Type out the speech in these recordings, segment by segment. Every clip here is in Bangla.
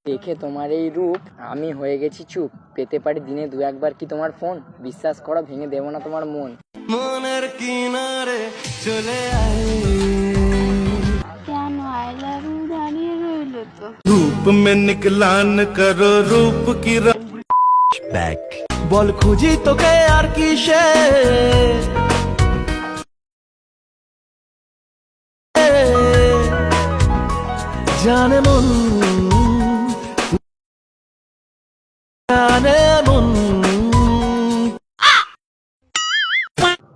দেখে তোমার এই রূপ আমি হয়ে গেছি চুপ, পেতে পারি দিনে দু একবার কি তোমার ফোন, বিশ্বাস করো ভেঙে দেবো না তোমার মন। মনের কিনারে চলে আয়, কেন আই লাভ ইউ দাঁড়িয়ে রইলো তো। रूप में निकला न करो रूप की बैक বল খুঁজি তোকে আর কিসে, জানে মন জানে মন।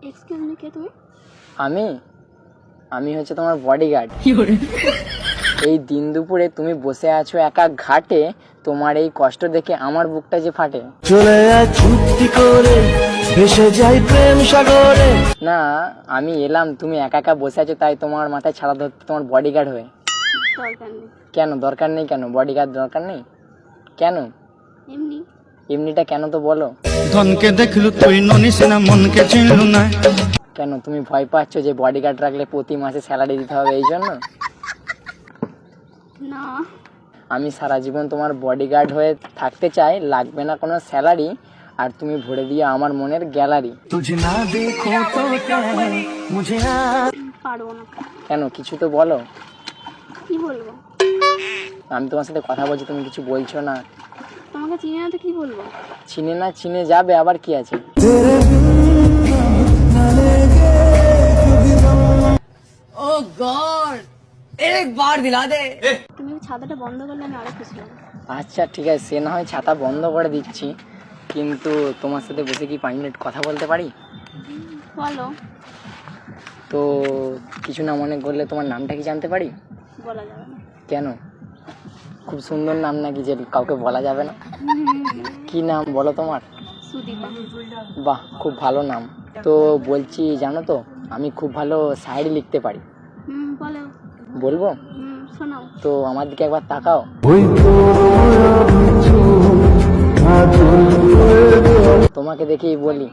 এক্সকিউজ মি, কে তুমি? আমি আমি হচ্ছে তোমার বডিগার্ড। এই দিন দুপুরে তুমি বসে আছো একা ঘাটে, তোমার এই কষ্ট দেখে আমার বুকটা যে ফাটে। চলে আয় চুক্তি করে ভেসে যাই প্রেম সাগরে। না আমি এলাম, তুমি একা একা বসে আছো তাই তোমার মাথায় ছাড়া ধরতে তোমার বডিগার্ড হয়ে। দরকার নেই। কেন দরকার নেই? কেন বডিগার্ড দরকার নেই কেন? এমনি। এমনিটা কেন তো বলো। ধনকে দেখলু তুই ননিস না, মনকে চিনলু না। কেন তুমি ভয় পাচ্ছ যে বডিগার্ড রাখলে প্রতি মাসে স্যালারি দিতে হবে এই জন্য? না। আমি সারা জীবন তোমার বডিগার্ড হয়ে থাকতে চাই, লাগবে না কোনো স্যালারি, আর তুমি ভরে দিও আমার মনের গ্যালারি। तुझे ना देखो तो क्या मुझे পারবো না। কেন কিছু তো বলো। কি বলবো? আমি তোমার সাথে কথা বলছি, তুমি কিছু বলছো না। তোমাকে চিনি না তো কি বলবো? চিনে না চিনে যাবে, আবার কি আছে। তুমি ছাতাটা বন্ধ করলে আমি আরো খুশি হব। আচ্ছা ঠিক আছে, সে না হয় ছাতা বন্ধ করে দিচ্ছি, কিন্তু তোমার সাথে বসে কি 5 মিনিট কথা বলতে পারি? বলো। তো কিছু না মনে করলে তোমার নামটা কি জানতে পারি? বলা যাবে না। কেন? খুব সুন্দর নাম নাকি যে কাউকে বলা যাবে না? কি নাম বলো তোমার? সুদীপা। বাহ, খুব ভালো নাম। তো বলছি জানো তো, আমি খুব ভালো শায়রি লিখতে পারি। বলো। বলবো? শোনাও। তো আমার দিকে একবার তাকাও। তোমাকে দেখেই বলি,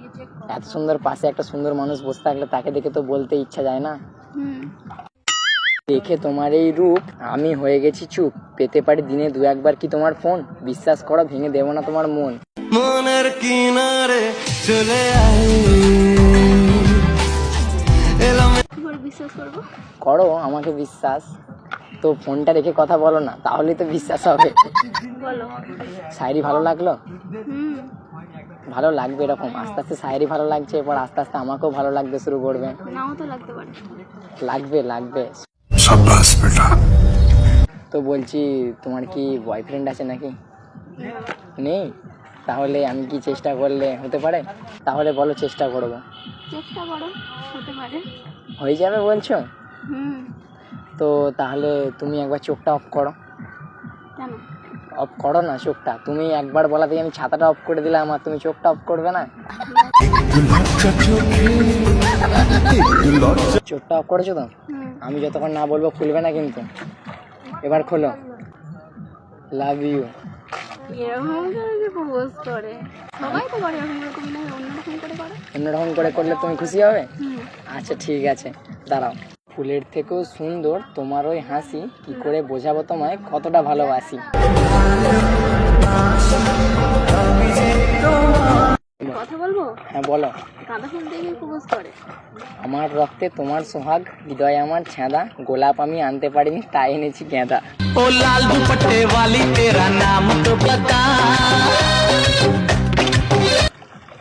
এত সুন্দর পাশে একটা সুন্দর মানুষ বসে থাকলে তাকে দেখে তো বলতে ইচ্ছা যায় না? দেখে তোমার এই রূপ আমি হয়ে গেছি চুপ, পেতে পারি দিনে দু একবার কি তোমার ফোন, বিশ্বাস করো ভেঙে দেবো না তোমার মন। মনের কিনারে চলে আয়, কি করে বিশ্বাস করবো? করো আমাকে বিশ্বাস। তো ফোনটা রেখে কথা বলো না, তাহলেই তো বিশ্বাস হবে। বলো। শায়রি ভালো লাগলো? হুম। ভালো লাগবে এরকম, আস্তে আস্তে শায়রি ভালো লাগছে, এরপর আস্তে আস্তে আমাকেও ভালো লাগতে শুরু করবে। নাও তো লাগতে পারে। লাগবে লাগবে। তো বলছি, তোমার কি বয়ফ্রেন্ড আছে নাকি? নেই? তাহলে আমি কি চেষ্টা করলে হতে পারে? তাহলে বলো, চেষ্টা করব। চেষ্টা করো, হতে পারে। হয়ে যাবে বলছো? হুম। তো তাহলে তুমি একবার চোখটা অফ করো। কেন? অফ করো না চোখটা, তুমি একবার বলাতেই আমি ছাতাটা অফ করে দিলাম আর তুমি চোখটা অফ করবে না? চোখটা অফ করেছো তো? আমি যতক্ষণ না বলবো খুলবে না কিন্তু। এবার খোলো। Love you. এরকম করে যে প্রপোজ করে, সবাই তো করে এরকম না, অন্যরকম করে করে। অন্যরকম করে করলে তুমি খুশি হবে? হুম। আচ্ছা ঠিক আছে, দাঁড়াও। ফুলের থেকেও সুন্দর তোমার ওই হাসি, কি করে বোঝাবো তোমায় কতটা ভালোবাসি। কথা বলবো? হ্যাঁ বলো। গাঁদা ফুল দিয়ে প্রপোজ করে। আমার রক্তে তোমার সোহাগ, হৃদয় আমার ছেঁদা, গোলাপ আমি আনতে পারিনি তাই এনেছি গেঁদা। ओ लाल दुपट्टे वाली तेरा नाम तो बता।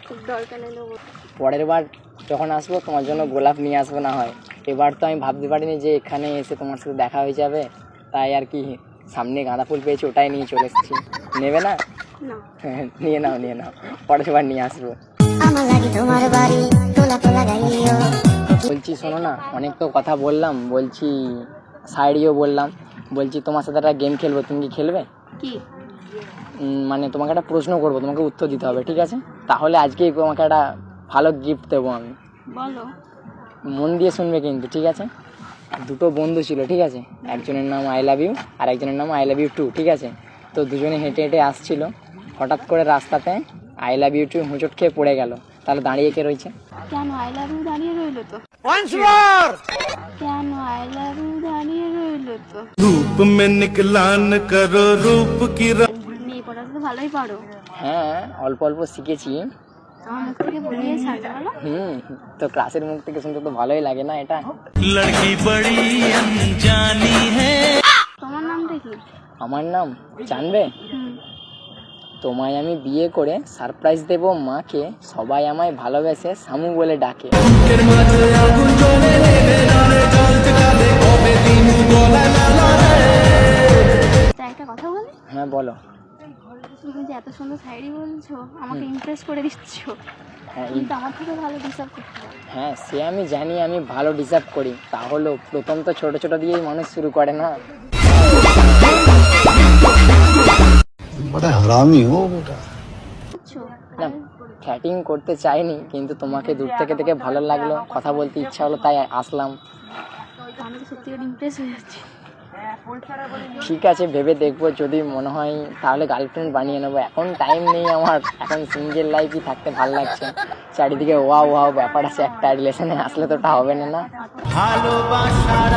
খুব দরকার নেই নেবো। পরের বার যখন আসবো তোমার জন্য গোলাপ নিয়ে আসবো না হয়। এবার তো আমি ভাবতে পারিনি যে এখানে এসে তোমার সাথে দেখা হয়ে যাবে, তাই আর কি সামনে গাঁদা ফুল পেয়েছি ওটাই নিয়ে চলে এসেছি। নেবে না? না। নিয়ে নাও নিয়ে নাও, পরের বার নিয়ে আসবো। বলছি শোনো না, অনেক তো কথা বললাম, বলছি শায়রিও বললাম, বলছি তোমার সাথে একটা গেম খেলবো, তুমি কি খেলবে? কি? মানে তোমাকে একটা প্রশ্ন করবো, তোমাকে উত্তর দিতে হবে, ঠিক আছে? তাহলে আজকেই তোমাকে একটা ভালো গিফট দেবো আমি। বলো। মন দিয়ে শুনবে কিন্তু, ঠিক আছে? দুটো বন্ধু ছিল, ঠিক আছে? একজনের নাম আই লাভ ইউ আর একজনের নাম আই লাভ ইউ টু, ঠিক আছে? তো দুজনে হেঁটে হেঁটে আসছিল, হঠাৎ করে রাস্তাতে আই লাভ ইউ টু হোঁচট খেয়ে পড়ে গেল। তাহলে দাঁড়িয়ে কে রয়েছে? কেন আই লাভ ইউ দাঁড়িয়ে রইলো তো? Once more! কেন আই লাভ ইউ দাঁড়িয়ে রইলো? হইলো তো। धूप में निकला न करो रूप की মেয়ে পড়া তো ভালোই পারো। হ্যাঁ অল্প অল্প শিখেছি। আমার মুখ থেকে বলিয়ে ছাড়তে বলো। তো ক্লাসের মুখ থেকে শুনতে তো ভালোই লাগে না এটা। लड़की बड़ी अनजानी है। তোমার নামটা কি? আমার নাম জানবে? হুম। তোমায় আমি বিয়ে করে সারপ্রাইজ দেব মাকে, সবাই আমায় ভালোবেসে শামু বলে ডাকে। তা একটা কথা বলি, হ্যাঁ বলো। তুমি যে এত সুন্দর শাড়ি বলছো, আমাকে ইমপ্রেস করে দিচ্ছ, হ্যাঁ কিন্তু আমার থেকে ভালো ডিসার্ভ করতে পারো। হ্যাঁ সে আমি জানি, আমি ভালো ডিজার্ভ করি, তাহলেও প্রথম তো ছোট ছোট দিয়েই মানুষ শুরু করে না। बड़ा हरामी हो बेटा। বুঝছো? না ফ্ল্যাটিং করতে চাইনি, কিন্তু তোমাকে দূর থেকে দেখে ভালো লাগলো, কথা বলতে ইচ্ছা হলো, তাই আসলাম। আমি তো সত্যি করে ইমপ্রেস হয়ে যাচ্ছি। ঠিক আছে, ভেবে দেখবো, যদি মনে হয় তাহলে গার্লফ্রেন্ড বানিয়ে নেবো। এখন টাইম নেই আমার, এখন সিঙ্গেল লাইফই থাকতে ভালো লাগছে। চারিদিকে ওয়াও ওয়াও ব্যাপার আছে, একটা রিলেশনে আসলে তো ওটা হবে না। ভালোবাসার